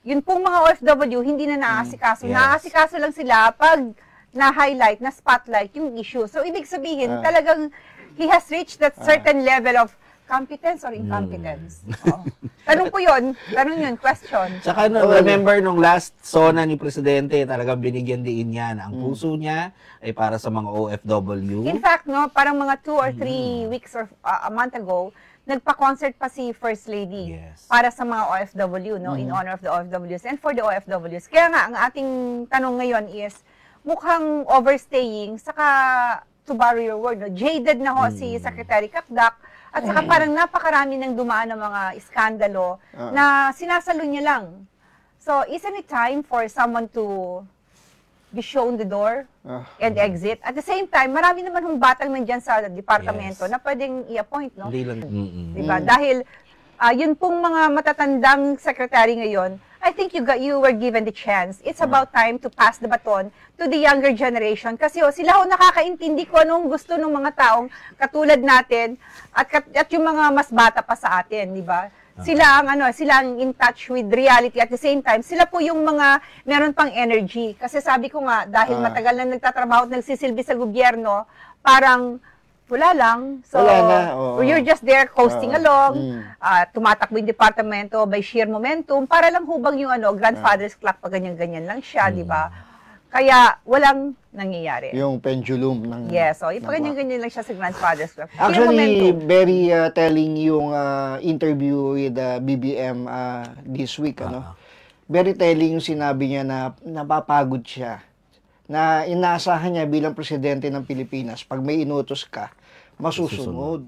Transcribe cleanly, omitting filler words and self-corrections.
yun pong mga OFW, hindi na naaasikaso. Yes. Naaasikaso lang sila pag na-highlight, na-spotlight yung issue. So, ibig sabihin, talagang he has reached that certain level of competence or incompetence. Tanong po yun. Tanong yun, question. Tsaka remember nung last SONA ni Presidente, talagang binigyan din niya na ang puso niya ay para sa mga OFW. In fact, no, parang mga 2 or 3 weeks or a month ago, nagpa-concert pa si First Lady para sa mga OFW, no, in honor of the OFWs and for the OFWs. Kaya nga, ang ating tanong ngayon is, mukhang overstaying, saka to borrow your word, no, jaded na ho si Secretary Kakdak, at saka parang napakarami ng dumaan ng mga iskandalo na sinasalo niya lang. So, isn't it time for someone to be shown the door and exit? At the same time, marami naman hong batang nandyan sa departamento na pwedeng i-appoint, no? Hindi lang. Diba? Dahil yun pong mga matatandang secretary ngayon, I think you were given the chance. It's about time to pass the baton to the younger generation. Kasi sila nakakaintindi kung anong gusto ng mga taong katulad natin at yung mga mas bata pa sa atin, di ba? Sila ang in touch with reality at the same time, sila po yung mga meron pang energy. Kasi sabi ko nga, dahil matagal na nagtatrabaho at nagsisilbi sa gobyerno, parang wala lang. So, you're just there coasting along, tumatakbo yung departamento by sheer momentum, para lang hubang yung grandfather's clock, pag ganyan-ganyan lang siya, di ba? Kaya, walang nangyayari. Yung pendulum ng... Yes, so, yung ganyan-ganyan lang siya sa grandfather's clock. Actually, very telling yung interview with BBM this week, Very telling yung sinabi niya na napapagod siya. Na inaasahan niya bilang presidente ng Pilipinas, pag may inutos ka, masusunod.